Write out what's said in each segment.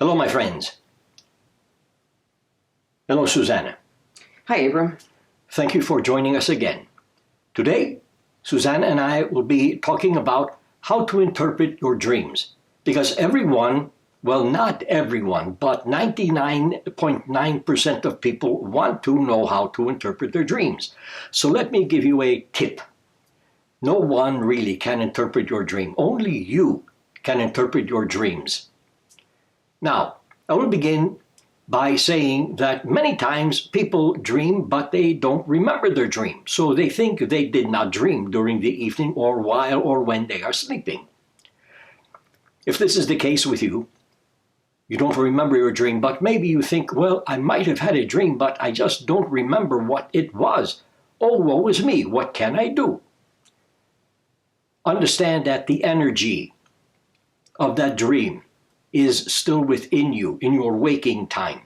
Hello, my friends. Hello, Susanna. Hi, Abram. Thank you for joining us again. Today, Susanna and I will be talking about how to interpret your dreams. Because everyone, well, not everyone, but 99.9% of people want to know how to interpret their dreams. So let me give you a tip. No one really can interpret your dream. Only you can interpret your dreams. Now, I will begin by saying that many times people dream, but they don't remember their dream. So they think they did not dream during the evening or while or when they are sleeping. If this is the case with you, you don't remember your dream, but maybe you think, well, I might have had a dream, but I just don't remember what it was. Oh, woe is me, what can I do? Understand that the energy of that dream is still within you in your waking time.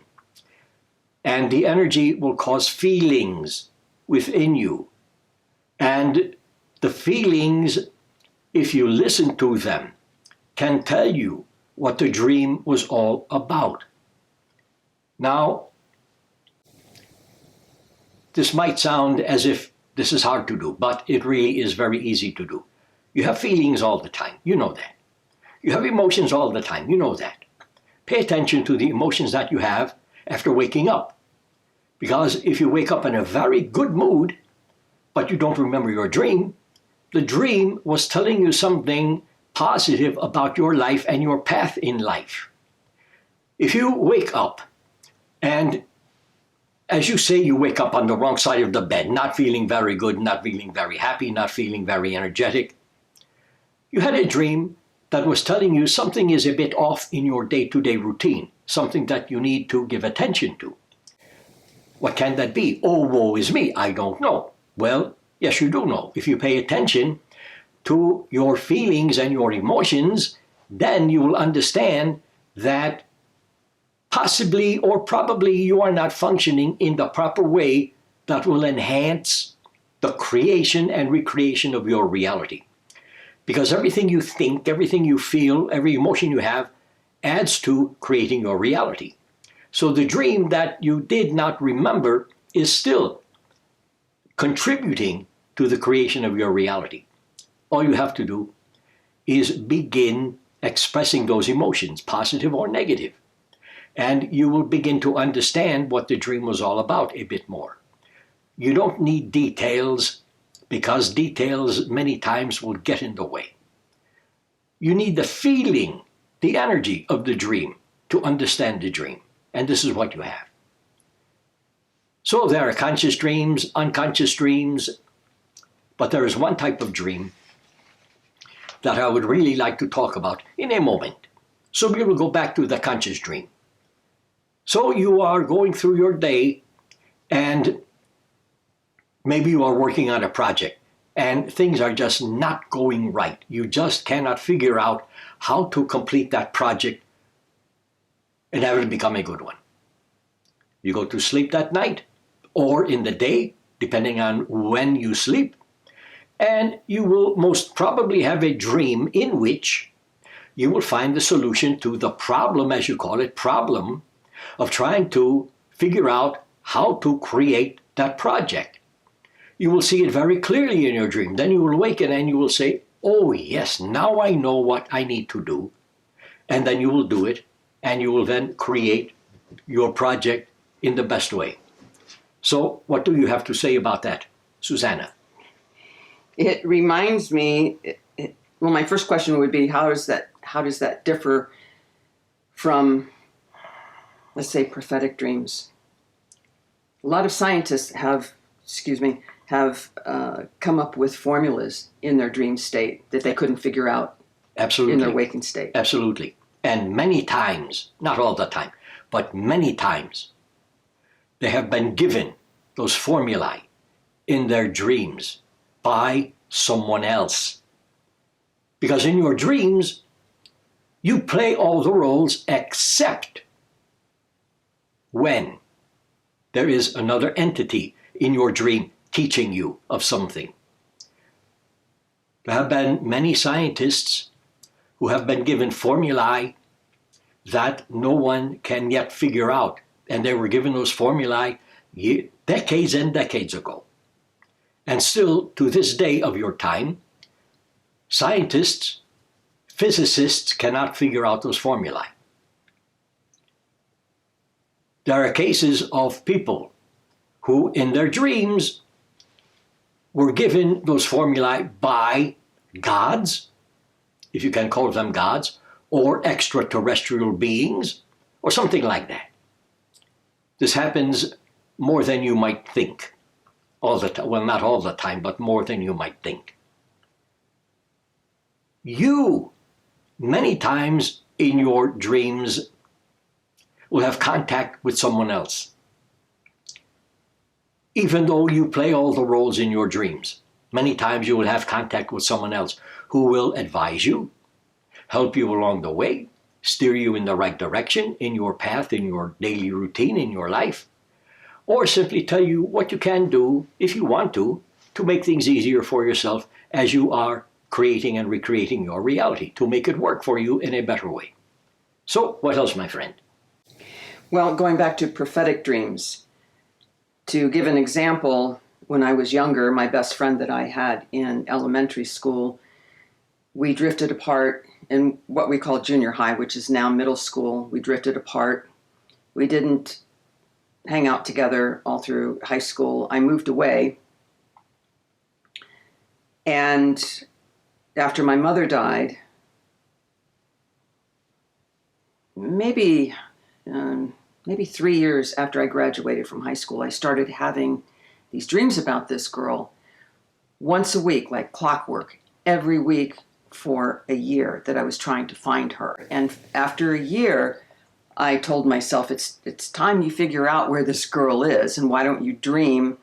And the energy will cause feelings within you. And the feelings, if you listen to them, can tell you what the dream was all about. Now, this might sound as if this is hard to do, but it really is very easy to do. You have feelings all the time, you know that. You have emotions all the time, you know that. Pay attention to the emotions that you have after waking up. Because if you wake up in a very good mood, but you don't remember your dream, the dream was telling you something positive about your life and your path in life. If you wake up and, as you say, you wake up on the wrong side of the bed, not feeling very good, not feeling very happy, not feeling very energetic, you had a dream that was telling you something is a bit off in your day-to-day routine, something that you need to give attention to. What can that be? Oh, woe is me, I don't know. Well, yes, you do know. If you pay attention to your feelings and your emotions, then you will understand that possibly or probably you are not functioning in the proper way that will enhance the creation and recreation of your reality. Because everything you think, everything you feel, every emotion you have adds to creating your reality. So the dream that you did not remember is still contributing to the creation of your reality. All you have to do is begin expressing those emotions, positive or negative. And you will begin to understand what the dream was all about a bit more. You don't need details, because details many times will get in the way. You need the feeling, the energy of the dream to understand the dream. And this is what you have. So there are conscious dreams, unconscious dreams, but there is one type of dream that I would really like to talk about in a moment. So we will go back to the conscious dream. So you are going through your day and maybe you are working on a project and things are just not going right. You just cannot figure out how to complete that project and have it become a good one. You go to sleep that night or in the day, depending on when you sleep, and you will most probably have a dream in which you will find the solution to the problem, as you call it, problem of trying to figure out how to create that project. You will see it very clearly in your dream. Then you will awaken and you will say, oh yes, now I know what I need to do. And then you will do it, and you will then create your project in the best way. So what do you have to say about that, Susanna? It reminds me, well, my first question would be, how does that differ from, let's say, prophetic dreams? A lot of scientists have come up with formulas in their dream state that they couldn't figure out in their waking state. Absolutely. And many times, not all the time, but many times, they have been given those formulae in their dreams by someone else. Because in your dreams, you play all the roles except when there is another entity in your dream teaching you of something. There have been many scientists who have been given formulae that no one can yet figure out. And they were given those formulae decades and decades ago. And still, to this day of your time, scientists, physicists cannot figure out those formulae. There are cases of people who, in their dreams, were given those formulae by gods, if you can call them gods, or extraterrestrial beings, or something like that. This happens more than you might think. All the time, well, not all the time, but more than you might think. You, many times in your dreams, will have contact with someone else, even though you play all the roles in your dreams. Many times you will have contact with someone else who will advise you, help you along the way, steer you in the right direction in your path, in your daily routine, in your life, or simply tell you what you can do, if you want to make things easier for yourself as you are creating and recreating your reality, to make it work for you in a better way. So, what else, my friend? Well, going back to prophetic dreams, to give an example, when I was younger, my best friend that I had in elementary school, we drifted apart in what we call junior high, which is now middle school. We drifted apart. We didn't hang out together all through high school. I moved away. And after my mother died, maybe 3 years after I graduated from high school, I started having these dreams about this girl once a week, like clockwork, every week for a year that I was trying to find her. And after a year, I told myself, it's time you figure out where this girl is, and why don't you dream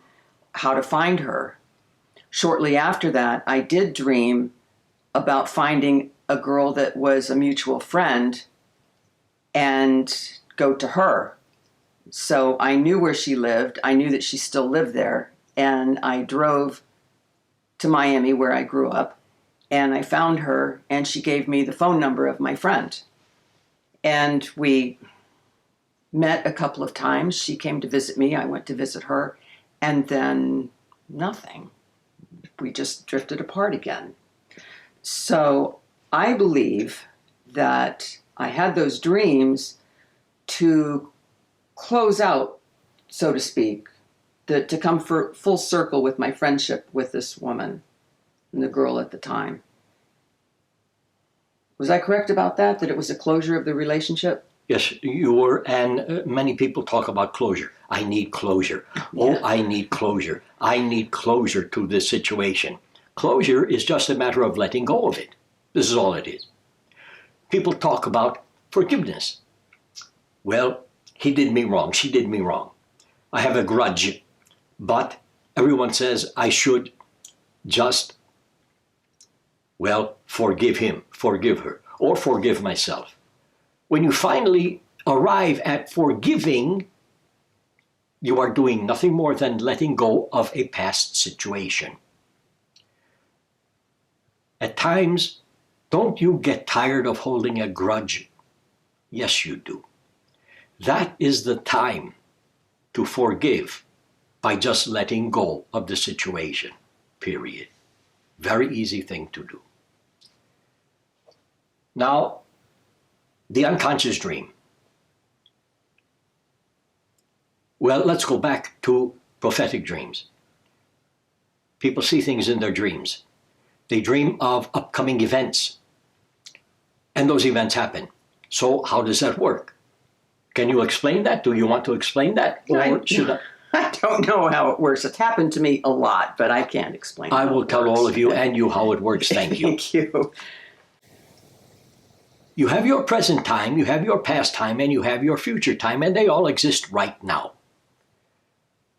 how to find her? Shortly after that, I did dream about finding a girl that was a mutual friend and go to her. So I knew where she lived. I knew that she still lived there. And I drove to Miami, where I grew up, and I found her, and she gave me the phone number of my friend. And we met a couple of times. She came to visit me. I went to visit her. And then nothing. We just drifted apart again. So I believe that I had those dreams to close out, so to speak, to come for full circle with my friendship with this woman and the girl at the time. Was I correct about that? That it was a closure of the relationship? Yes, you were, and many people talk about closure. I need closure. Yeah. Oh, I need closure. I need closure to this situation. Closure is just a matter of letting go of it. This is all it is. People talk about forgiveness. Well, he did me wrong. She did me wrong. I have a grudge. But everyone says I should just, well, forgive him, forgive her, or forgive myself. When you finally arrive at forgiving, you are doing nothing more than letting go of a past situation. At times, don't you get tired of holding a grudge? Yes, you do. That is the time to forgive by just letting go of the situation, period. Very easy thing to do. Now, the unconscious dream. Well, let's go back to prophetic dreams. People see things in their dreams. They dream of upcoming events, and those events happen. So how does that work? Can you explain that? Do you want to explain that? Or should I? I don't know how it works. It's happened to me a lot, but I can't explain it. I will tell all of you and you how it works. Thank you. Thank you. You have your present time, you have your past time, and you have your future time, and they all exist right now.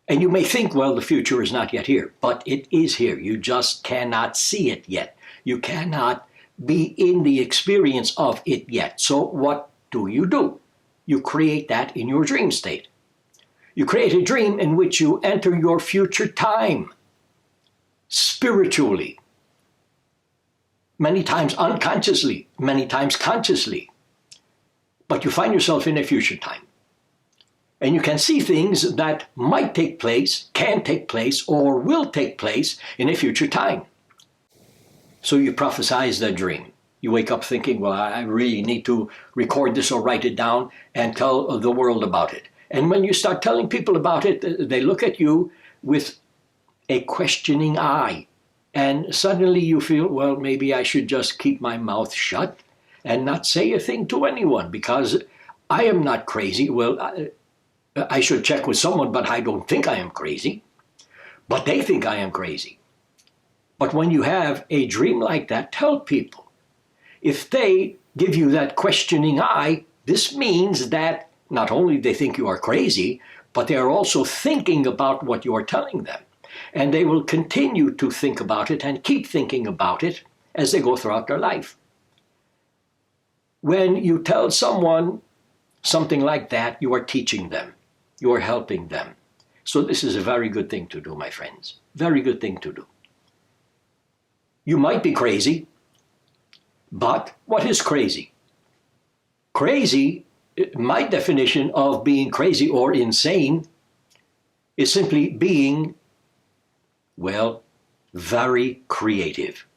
And you may think, well, the future is not yet here, but it is here. You just cannot see it yet. You cannot be in the experience of it yet. So what do? You create that in your dream state. You create a dream in which you enter your future time, spiritually, many times unconsciously, many times consciously. but you find yourself in a future time. And you can see things that might take place, can take place, or will take place in a future time. So you prophesize that dream. You wake up thinking, well, I really need to record this or write it down and tell the world about it. And when you start telling people about it, they look at you with a questioning eye. And suddenly you feel, well, maybe I should just keep my mouth shut and not say a thing to anyone because I am not crazy. Well, I should check with someone, but I don't think I am crazy. But they think I am crazy. But when you have a dream like that, tell people. If they give you that questioning eye, this means that not only they think you are crazy, but they are also thinking about what you are telling them. And they will continue to think about it and keep thinking about it as they go throughout their life. When you tell someone something like that, you are teaching them. You are helping them. So this is a very good thing to do, my friends. Very good thing to do. You might be crazy, but what is crazy? Crazy, my definition of being crazy or insane is simply being, well, very creative.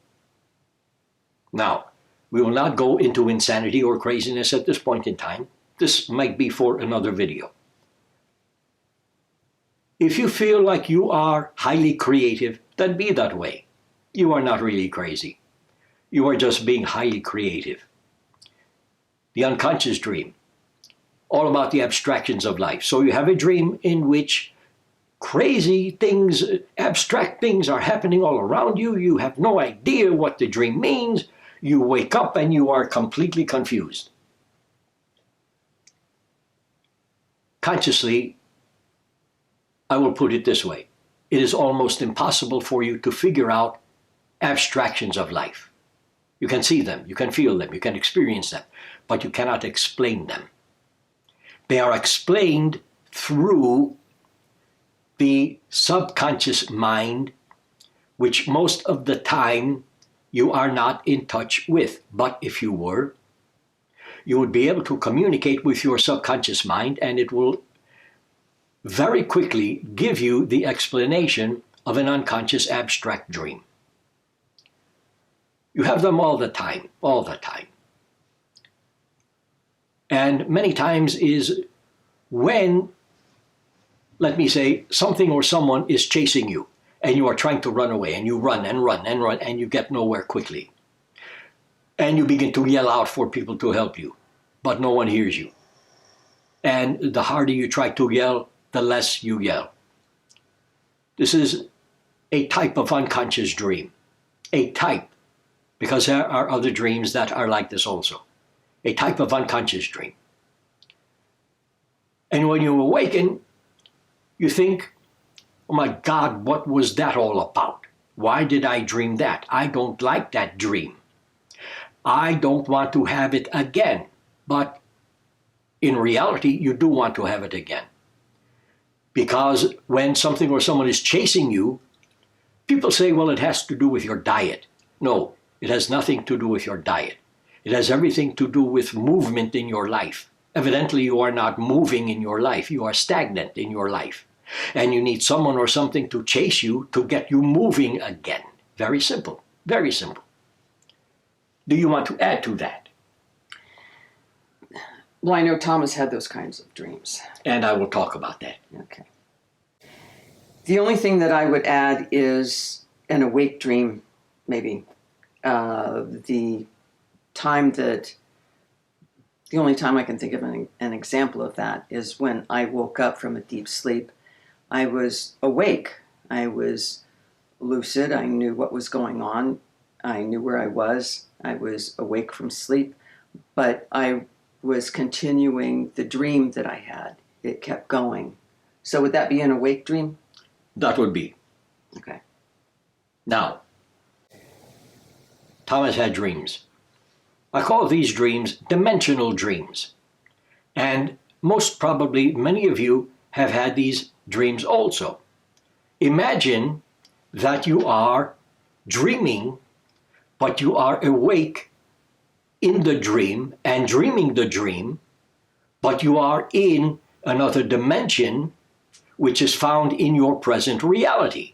Now, we will not go into insanity or craziness at this point in time. This might be for another video. If you feel like you are highly creative, then be that way. You are not really crazy. You are just being highly creative. The unconscious dream, all about the abstractions of life. So you have a dream in which crazy things, abstract things are happening all around you. You have no idea what the dream means. You wake up and you are completely confused. Consciously, I will put it this way. It is almost impossible for you to figure out abstractions of life. You can see them, you can feel them, you can experience them, but you cannot explain them. They are explained through the subconscious mind, which most of the time you are not in touch with. But if you were, you would be able to communicate with your subconscious mind, and it will very quickly give you the explanation of an unconscious abstract dream. You have them all the time, all the time. And many times is when, let me say, something or someone is chasing you and you are trying to run away and you run and run and run and you get nowhere quickly. And you begin to yell out for people to help you, but no one hears you. And the harder you try to yell, the less you yell. This is a type of unconscious dream. A type, because there are other dreams that are like this also. A type of unconscious dream. And when you awaken, you think, oh my God, what was that all about? Why did I dream that? I don't like that dream. I don't want to have it again. But in reality, you do want to have it again. Because when something or someone is chasing you, people say, well, it has to do with your diet. No, it has nothing to do with your diet. It has everything to do with movement in your life. Evidently, you are not moving in your life. You are stagnant in your life. And you need someone or something to chase you to get you moving again. Very simple. Very simple. Do you want to add to that? Well, I know Thomas had those kinds of dreams. And I will talk about that. Okay. The only thing that I would add is an awake dream, maybe. The only time I can think of an example of that is when I woke up from a deep sleep. I was awake. I was lucid. I knew what was going on. I knew where I was. I was awake from sleep. But I was continuing the dream that I had. It kept going. So would that be an awake dream? That would be. Okay. Now, Thomas had dreams. I call these dreams dimensional dreams. And most probably many of you have had these dreams also. Imagine that you are dreaming, but you are awake in the dream and dreaming the dream but you are in another dimension which is found in your present reality.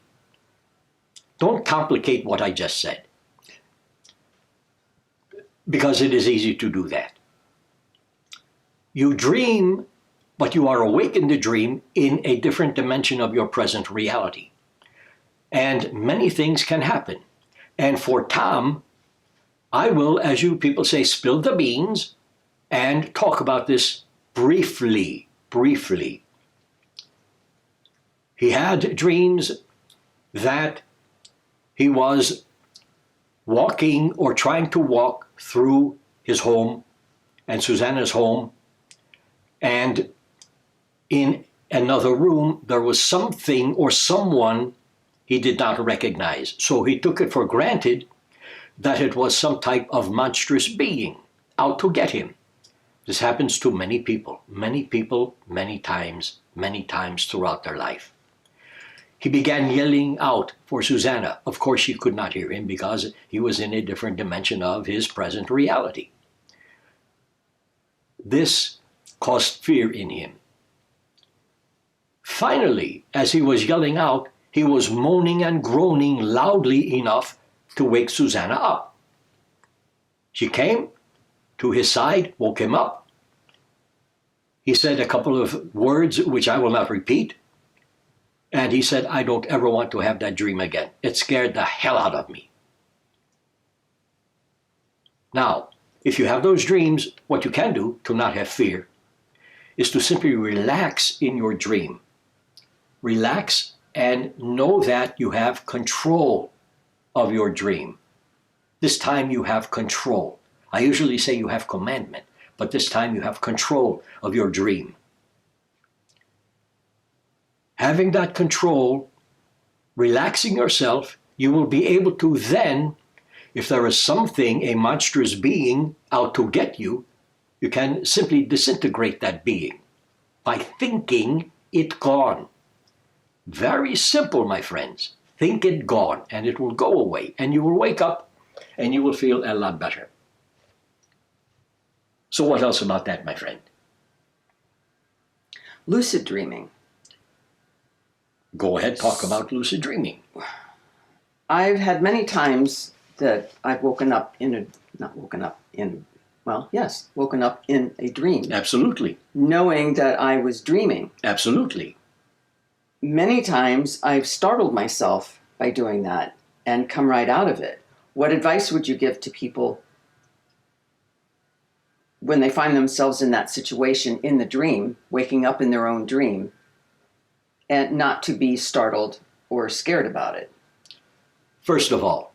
Don't complicate what I just said, because it is easy to do that. You dream, but you are awake in the dream in a different dimension of your present reality. And many things can happen. And for Tom, I will, as you people say, spill the beans and talk about this briefly. He had dreams that he was walking or trying to walk through his home and Susanna's home, and in another room there was something or someone he did not recognize. So he took it for granted that it was some type of monstrous being out to get him. This happens to many people, many times throughout their life. He began yelling out for Susanna. Of course, she could not hear him because he was in a different dimension of his present reality. This caused fear in him. Finally, as he was yelling out, he was moaning and groaning loudly enough to wake Susanna up. She came to his side, woke him up. He said a couple of words which I will not repeat. And he said, I don't ever want to have that dream again. It scared the hell out of me. Now, if you have those dreams, what you can do to not have fear is to simply relax in your dream. Relax and know that you have control of your dream. This time you have control. I usually say you have commandment, but this time you have control of your dream. Having that control, relaxing yourself, you will be able to then, if there is something, a monstrous being out to get you, you can simply disintegrate that being by thinking it gone. Very simple, my friends. Think it gone, and it will go away, and you will wake up, and you will feel a lot better. So what else about that, my friend? Lucid dreaming. Go ahead, talk about lucid dreaming. I've had many times that I've woken up in a dream. Absolutely. Knowing that I was dreaming. Absolutely. Many times I've startled myself by doing that and come right out of it. What advice would you give to people when they find themselves in that situation in the dream, waking up in their own dream, and not to be startled or scared about it? First of all,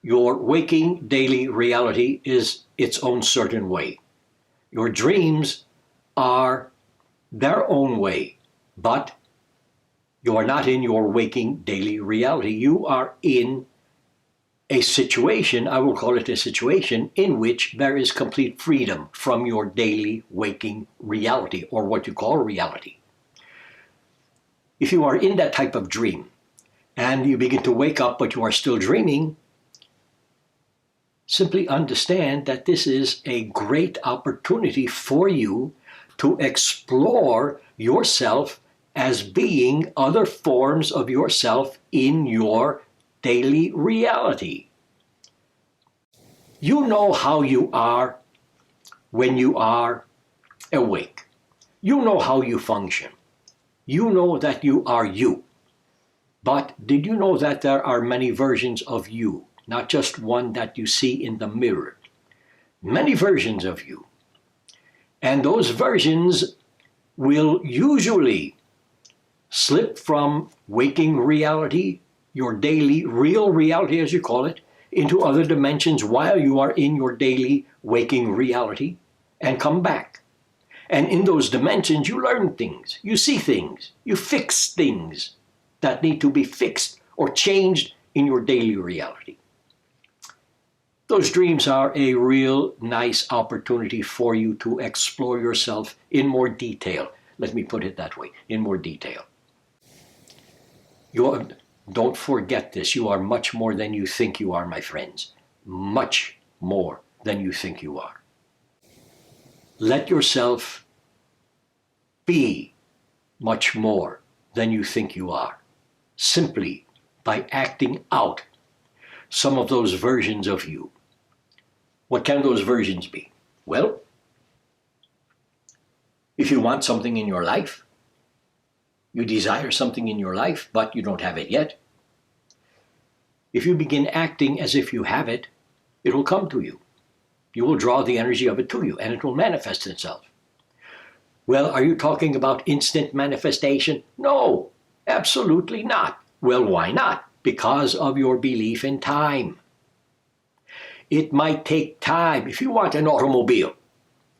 your waking daily reality is its own certain way. Your dreams are their own way, but you are not in your waking daily reality. You are in a situation, I will call it a situation, in which there is complete freedom from your daily waking reality, or what you call reality. If you are in that type of dream, and you begin to wake up but you are still dreaming, simply understand that this is a great opportunity for you to explore yourself as being other forms of yourself in your daily reality. You know how you are when you are awake. You know how you function. You know that you are you. But did you know that there are many versions of you, not just one that you see in the mirror? Many versions of you. And those versions will usually slip from waking reality, your daily real reality as you call it, into other dimensions while you are in your daily waking reality, and come back. And in those dimensions you learn things, you see things, you fix things that need to be fixed or changed in your daily reality. Those dreams are a real nice opportunity for you to explore yourself in more detail. Let me put it that way, in more detail. Don't forget this. You are much more than you think you are, my friends. Much more than you think you are. let yourself be much more than you think you are, simply by acting out some of those versions of you. What can those versions be? Well, if you want something in your life, you desire something in your life, but you don't have it yet, if you begin acting as if you have it, it will come to you. You will draw the energy of it to you, and it will manifest itself. Well, are you talking about instant manifestation? No, absolutely not. Well, why not? Because of your belief in time. It might take time. If you want an automobile,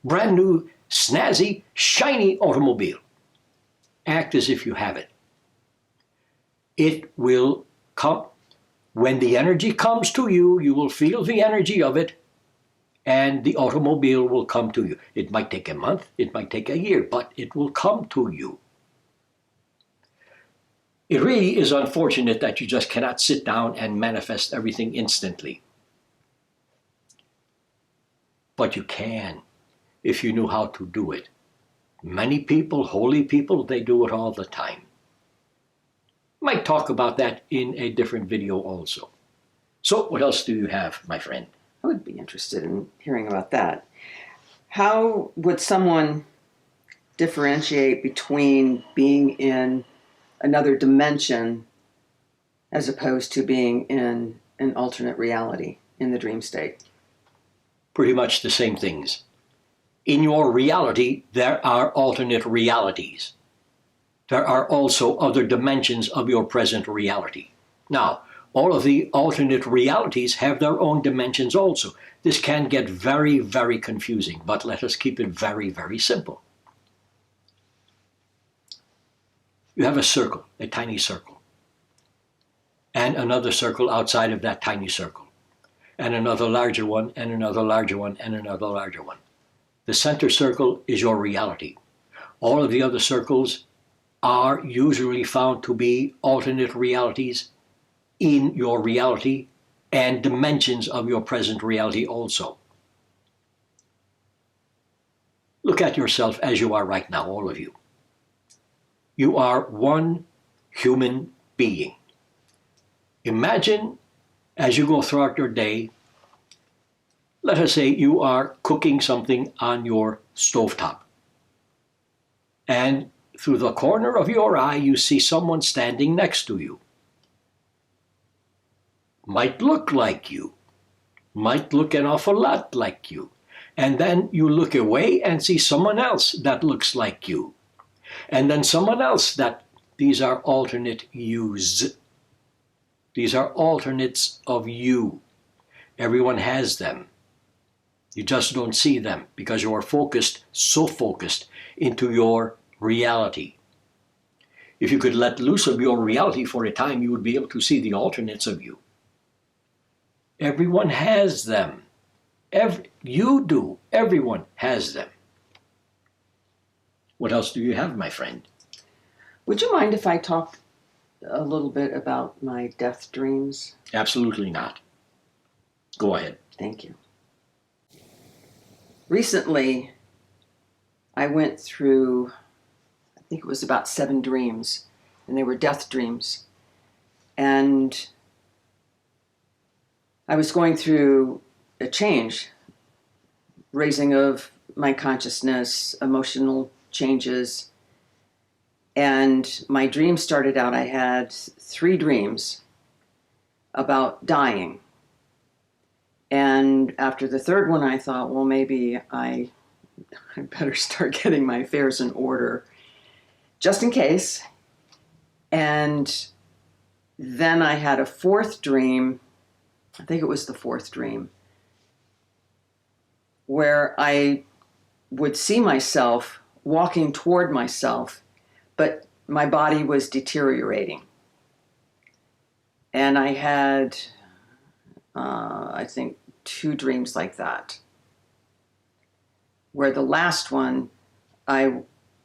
brand new, snazzy, shiny automobile, act as if you have it. It will come. When the energy comes to you, you will feel the energy of it, and the automobile will come to you. It might take a month, it might take a year, but it will come to you. It really is unfortunate that you just cannot sit down and manifest everything instantly. But you can, if you knew how to do it. Many people, holy people, they do it all the time. Might talk about that in a different video also. So what else do you have, my friend? I would be interested in hearing about that. How would someone differentiate between being in another dimension as opposed to being in an alternate reality in the dream state? Pretty much the same things. In your reality, there are alternate realities. There are also other dimensions of your present reality. Now, all of the alternate realities have their own dimensions also. This can get very, very confusing, but let us keep it very, very simple. You have a circle, a tiny circle, and another circle outside of that tiny circle, and another larger one, and another larger one, and another larger one. The center circle is your reality. All of the other circles are usually found to be alternate realities in your reality and dimensions of your present reality also. Look at yourself as you are right now, all of you. You are one human being. Imagine as you go throughout your day, let us say you are cooking something on your stovetop. And through the corner of your eye, you see someone standing next to you. Might look like you, might look an awful lot like you. And then you look away and see someone else that looks like you. And then someone else that, these are alternate yous. These are alternates of you. Everyone has them. You just don't see them because you are focused, so focused into your reality. If you could let loose of your reality for a time, you would be able to see the alternates of you. Everyone has them. You do. Everyone has them. What else do you have, my friend? Would you mind if I talked a little bit about my death dreams? Absolutely not. Go ahead. Thank you. Recently, I went through, I think it was about 7 dreams, and they were death dreams. And I was going through a change, raising of my consciousness, emotional changes. And my dream started out, I had 3 dreams about dying. And after the third one, I thought, well, maybe I better start getting my affairs in order, just in case. And then I had a 4th dream, I think it was the 4th dream, where I would see myself walking toward myself, but my body was deteriorating. And I had, I think, 2 dreams like that, where the last one, I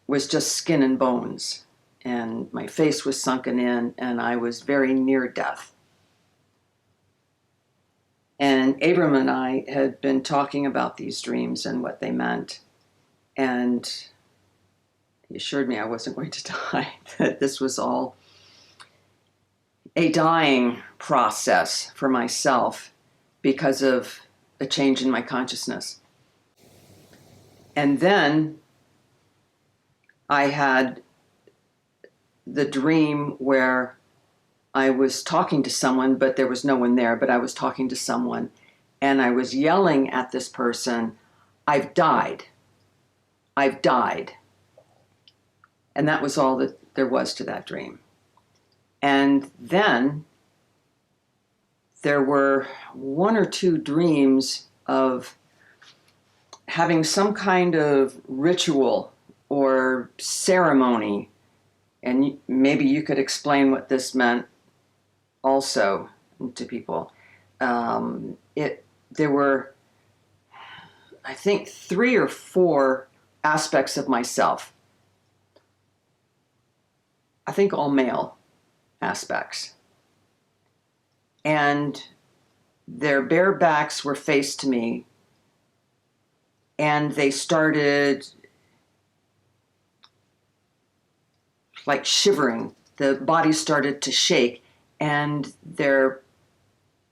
was just skin and bones, and my face was sunken in, and I was very near death. And Abram and I had been talking about these dreams and what they meant. And he assured me I wasn't going to die, that this was all a dying process for myself because of a change in my consciousness. And then I had the dream where I was talking to someone, but there was no one there, but I was talking to someone, and I was yelling at this person, "I've died. I've died." And that was all that there was to that dream. And then there were one or two dreams of having some kind of ritual or ceremony. And maybe you could explain what this meant also to people. There were, I think, 3 or 4 aspects of myself. I think all male aspects. And their bare backs were faced to me, and they started like shivering. The body started to shake, and their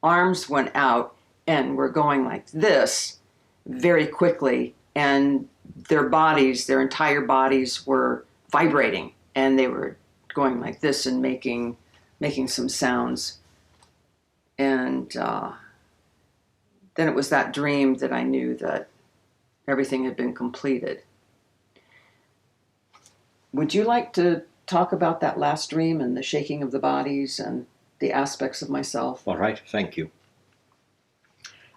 arms went out and were going like this very quickly, and their bodies, their entire bodies were vibrating, and they were going like this and making some sounds. And then it was that dream that I knew that everything had been completed. Would you like to talk about that last dream and the shaking of the bodies and the aspects of myself? All right, thank you.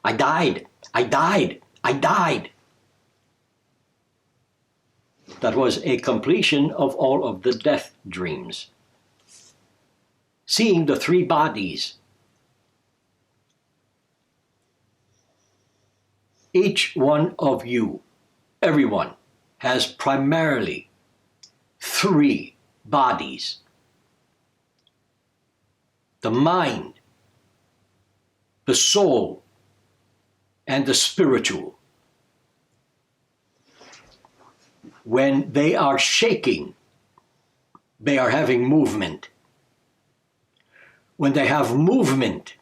I died. I died. I died. That was a completion of all of the death dreams. Seeing the 3 bodies. Each one of you, everyone, has primarily 3 bodies. The mind, the soul, and the spiritual. When they are shaking, they are having movement. When they have movement,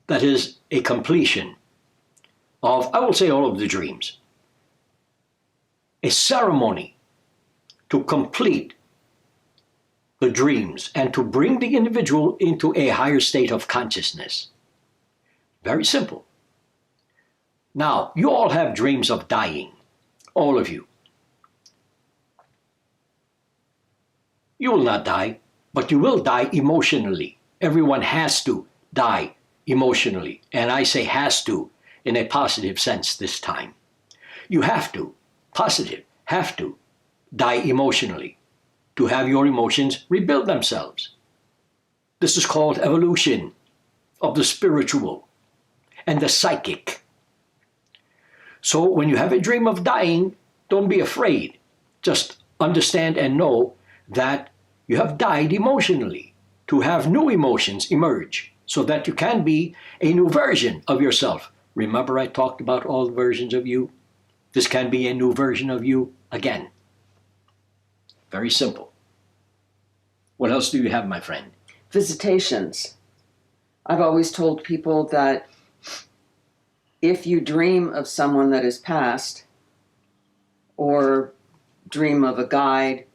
that is a completion of, I will say, all of the dreams. A ceremony to complete the dreams and to bring the individual into a higher state of consciousness. Very simple. Now, you all have dreams of dying, all of you. You will not die, but you will die emotionally. Everyone has to die emotionally. And I say has to in a positive sense this time. You have to, positive, have to die emotionally to have your emotions rebuild themselves. This is called evolution of the spiritual and the psychic. So when you have a dream of dying, don't be afraid. Just understand and know that you have died emotionally to have new emotions emerge so that you can be a new version of yourself. Remember I talked about all the versions of you? This can be a new version of you again. Very simple. What else do you have, my friend? Visitations. I've always told people that if you dream of someone that is passed, or dream of a guide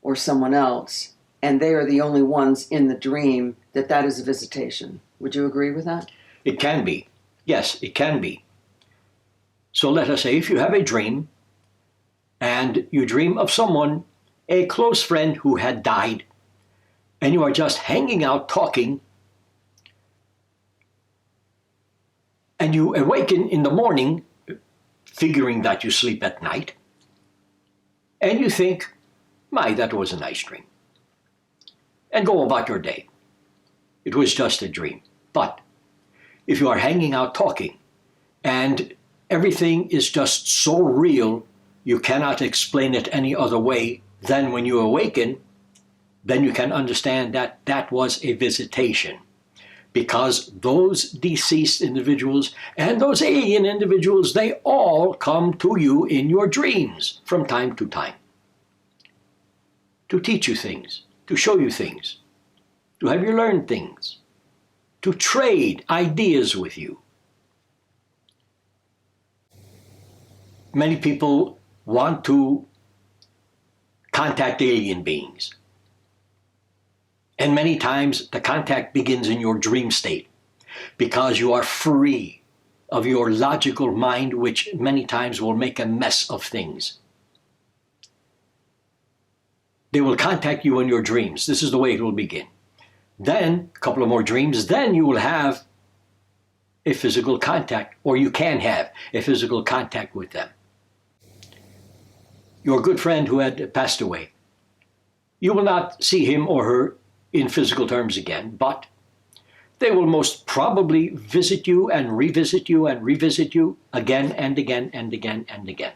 or someone else, and they are the only ones in the dream, that is a visitation. Would you agree with that? It can be. Yes, it can be. So let us say if you have a dream and you dream of someone, a close friend who had died, and you are just hanging out talking, and you awaken in the morning, figuring that you sleep at night, and you think, my, that was a nice dream, and go about your day. It was just a dream. But if you are hanging out talking, and everything is just so real, you cannot explain it any other way than when you awaken, then you can understand that that was a visitation. because those deceased individuals and those alien individuals, they all come to you in your dreams from time to time to teach you things, to show you things, to have you learn things, to trade ideas with you. Many people want to contact alien beings. And many times the contact begins in your dream state because you are free of your logical mind, which many times will make a mess of things. They will contact you in your dreams. This is the way it will begin. Then, a couple of more dreams, then you will have a physical contact, or you can have a physical contact with them. Your good friend who had passed away, you will not see him or her in physical terms again, but they will most probably visit you and revisit you and revisit you again and again and again and again.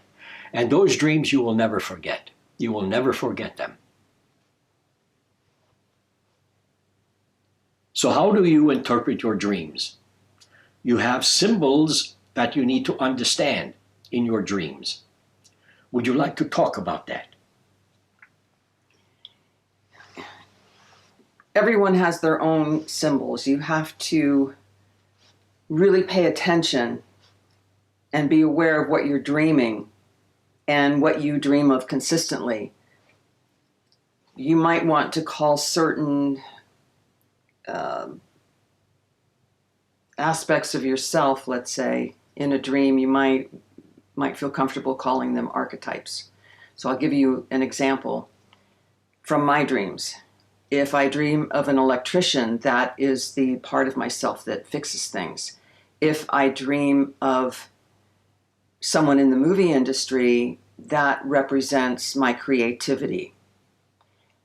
And those dreams you will never forget. You will never forget them. So how do you interpret your dreams? You have symbols that you need to understand in your dreams. Would you like to talk about that? Everyone has their own symbols. You have to really pay attention and be aware of what you're dreaming and what you dream of consistently. You might want to call certain aspects of yourself, let's say, in a dream, you might feel comfortable calling them archetypes. So I'll give you an example from my dreams. If I dream of an electrician, that is the part of myself that fixes things. If I dream of someone in the movie industry, that represents my creativity.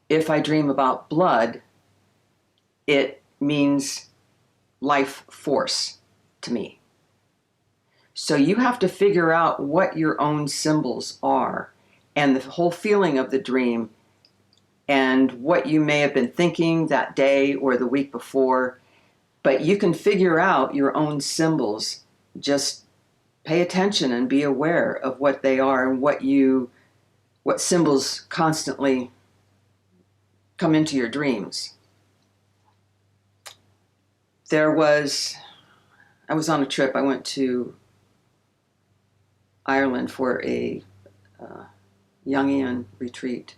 If I dream about blood, it means life force to me. So you have to figure out what your own symbols are and the whole feeling of the dream and what you may have been thinking that day or the week before. But you can figure out your own symbols. Just pay attention and be aware of what they are and what symbols constantly come into your dreams. I was on a trip. I went to Ireland for a Jungian retreat.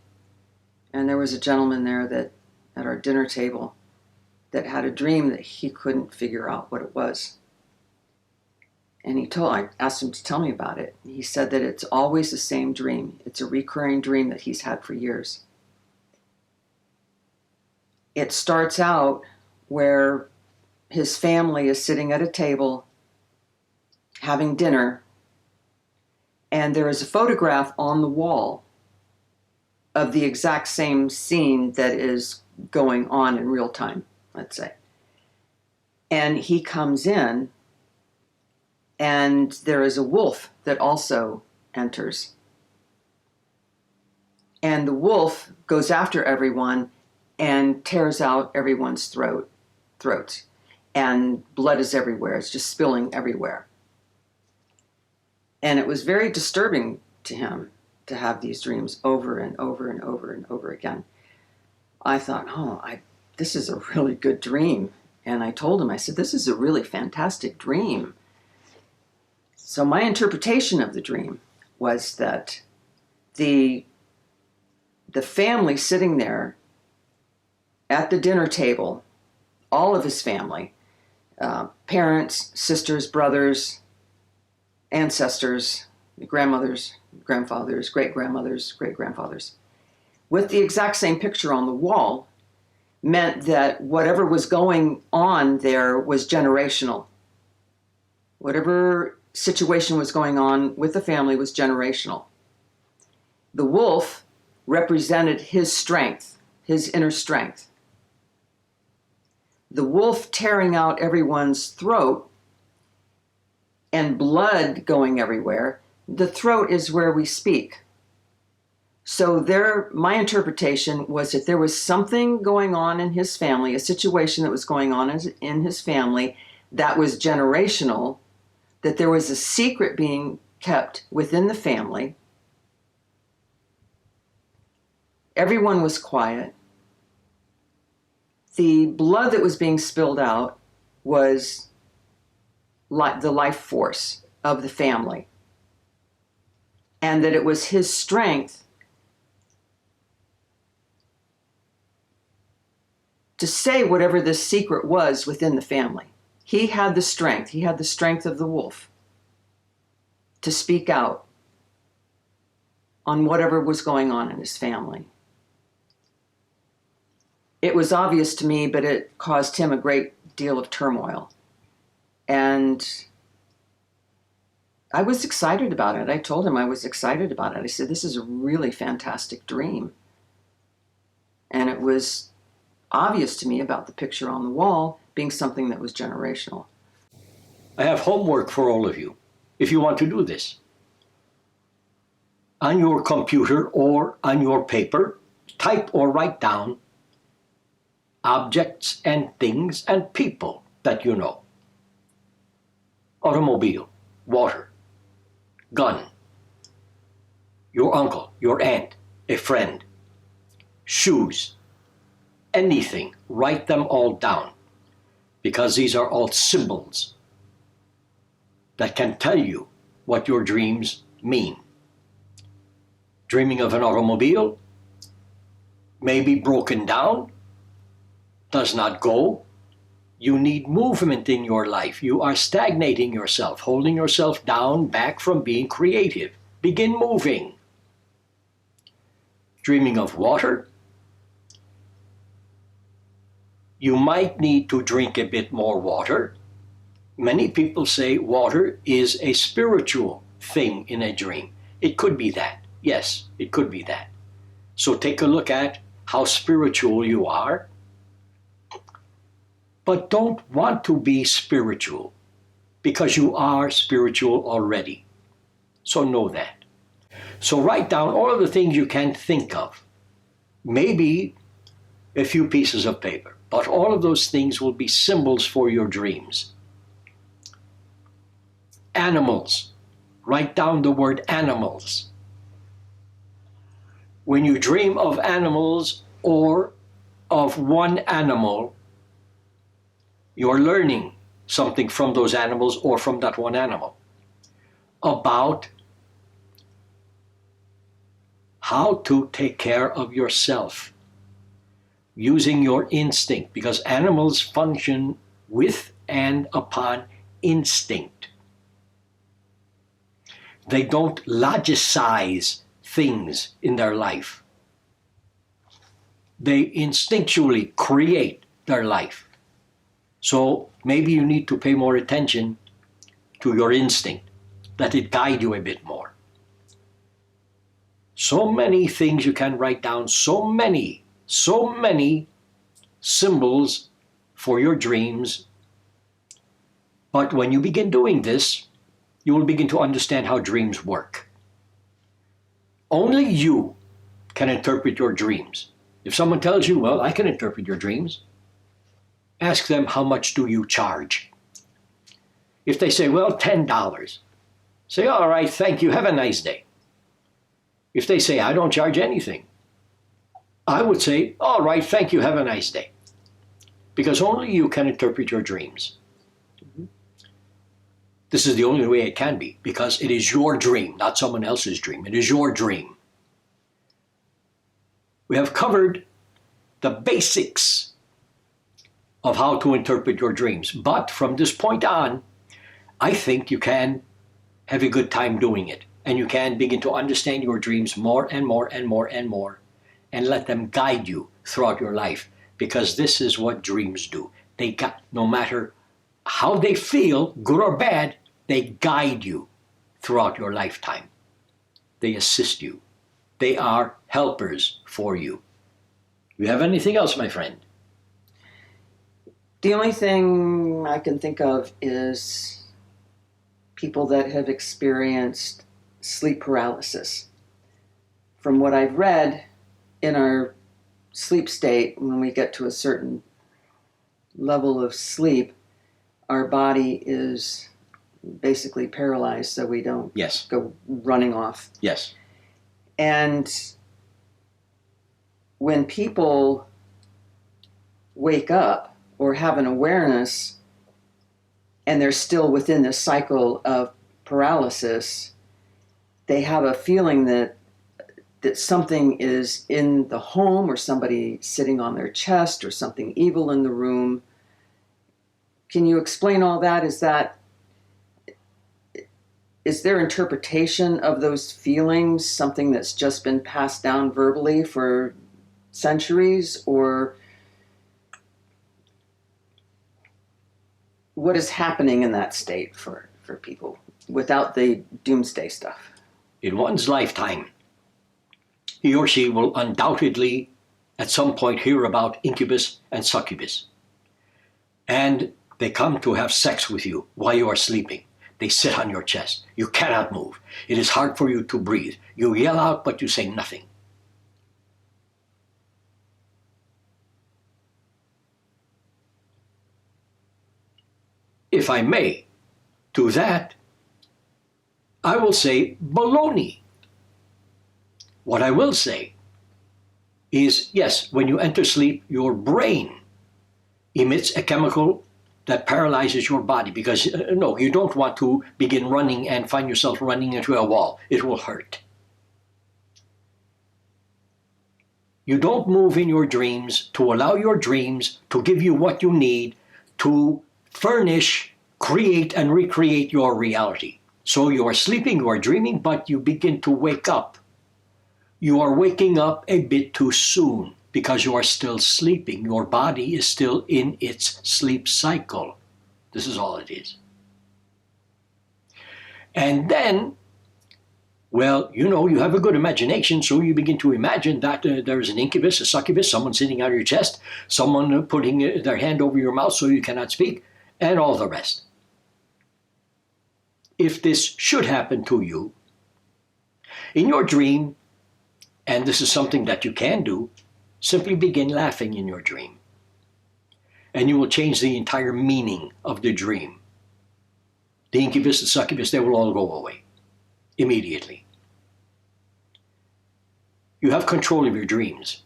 And there was a gentleman there that at our dinner table that had a dream that he couldn't figure out what it was. And I asked him to tell me about it. He said that it's always the same dream. It's a recurring dream that he's had for years. It starts out where his family is sitting at a table having dinner, and there is a photograph on the wall of the exact same scene that is going on in real time, let's say. And he comes in, and there is a wolf that also enters. And the wolf goes after everyone and tears out everyone's throats. And blood is everywhere. It's just spilling everywhere. And it was very disturbing to him to have these dreams over and over and over and over again. I thought, this is a really good dream. And I told him, I said, this is a really fantastic dream. So my interpretation of the dream was that the family sitting there at the dinner table, all of his family, parents, sisters, brothers, ancestors, grandmothers, grandfathers, great-grandmothers, great-grandfathers, with the exact same picture on the wall, meant that whatever was going on there was generational. Whatever situation was going on with the family was generational. The wolf represented his strength, his inner strength. The wolf tearing out everyone's throat and blood going everywhere. The throat is where we speak. So my interpretation was that there was something going on in his family, a situation that was going on in his family that was generational, that there was a secret being kept within the family. Everyone was quiet. The blood that was being spilled out was the life force of the family. And that it was his strength to say whatever this secret was within the family. He had the strength. He had the strength of the wolf to speak out on whatever was going on in his family. It was obvious to me, but it caused him a great deal of turmoil. And I was excited about it. I told him I was excited about it. I said, this is a really fantastic dream. And it was obvious to me about the picture on the wall being something that was generational. I have homework for all of you, if you want to do this. On your computer or on your paper, type or write down objects and things and people that you know. Automobile, water, gun, your uncle, your aunt, a friend, shoes, anything. Write them all down, because these are all symbols that can tell you what your dreams mean. Dreaming of an automobile may be broken down, does not go. You need movement in your life. You are stagnating yourself, holding yourself down, back from being creative. Begin moving. Dreaming of water, you might need to drink a bit more water. Many people say water is a spiritual thing in a dream. It could be that. Yes, it could be that. So take a look at how spiritual you are. But don't want to be spiritual, because you are spiritual already. So know that. So write down all of the things you can think of. Maybe a few pieces of paper, but all of those things will be symbols for your dreams. Animals. Write down the word animals. When you dream of animals or of one animal, you're learning something from those animals or from that one animal about how to take care of yourself using your instinct, because animals function with and upon instinct. They don't logicize things in their life. They instinctually create their life. So maybe you need to pay more attention to your instinct, let it guide you a bit more. So many things you can write down, so many symbols for your dreams. But when you begin doing this, you will begin to understand how dreams work. Only you can interpret your dreams. If someone tells you, well, I can interpret your dreams, ask them, how much do you charge? If they say, well, $10, say, all right, thank you, have a nice day. If they say, I don't charge anything, I would say, all right, thank you, have a nice day. Because only you can interpret your dreams. This is the only way it can be, because it is your dream, not someone else's dream. It is your dream. We have covered the basics of how to interpret your dreams. But from this point on, I think you can have a good time doing it. And you can begin to understand your dreams more and more and more and more, and let them guide you throughout your life. Because this is what dreams do. No matter how they feel, good or bad, they guide you throughout your lifetime. They assist you. They are helpers for you. Do you have anything else, my friend? The only thing I can think of is people that have experienced sleep paralysis from what I've read, in our sleep state, when we get to a certain level of sleep, our body is basically paralyzed, so we don't Yes. go running off. Yes. And when people wake up or have an awareness and they're still within this cycle of paralysis, they have a feeling that something is in the home, or somebody sitting on their chest, or something evil in the room. Can you explain all that? Is their interpretation of those feelings something that's just been passed down verbally for centuries, or what is happening in that state for people without the doomsday stuff? In one's lifetime, he or she will undoubtedly at some point hear about incubus and succubus. And they come to have sex with you while you are sleeping. They sit on your chest. You cannot move. It is hard for you to breathe. You yell out, but you say nothing. If I may, to that, I will say baloney. What I will say is, yes, when you enter sleep, your brain emits a chemical that paralyzes your body, because no, you don't want to begin running and find yourself running into a wall. It will hurt. You don't move in your dreams to allow your dreams to give you what you need to furnish, create, and recreate your reality. So you are sleeping, you are dreaming, but you begin to wake up. You are waking up a bit too soon because you are still sleeping. Your body is still in its sleep cycle. This is all it is. And then, well, you have a good imagination, so you begin to imagine that there is an incubus, a succubus, someone sitting on your chest, someone putting their hand over your mouth so you cannot speak, and all the rest. If this should happen to you, in your dream, and this is something that you can do, simply begin laughing in your dream. And you will change the entire meaning of the dream. The incubus, the succubus, they will all go away immediately. You have control of your dreams.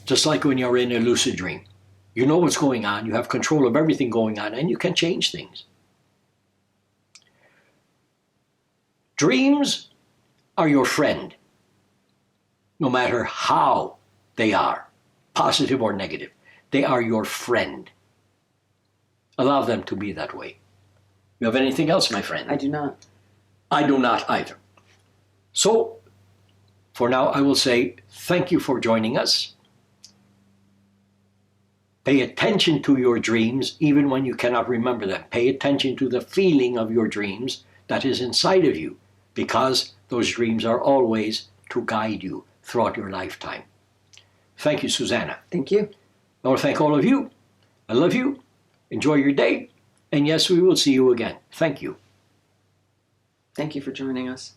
Just like when you're in a lucid dream. You know what's going on, you have control of everything going on, and you can change things. Dreams are your friend, no matter how they are, positive or negative. They are your friend. Allow them to be that way. You have anything else, my friend? I do not. I do not either. So, for now, I will say thank you for joining us. Pay attention to your dreams, even when you cannot remember them. Pay attention to the feeling of your dreams that is inside of you, because those dreams are always to guide you throughout your lifetime. Thank you, Susanna. Thank you. I want to thank all of you. I love you. Enjoy your day. And yes, we will see you again. Thank you. Thank you for joining us.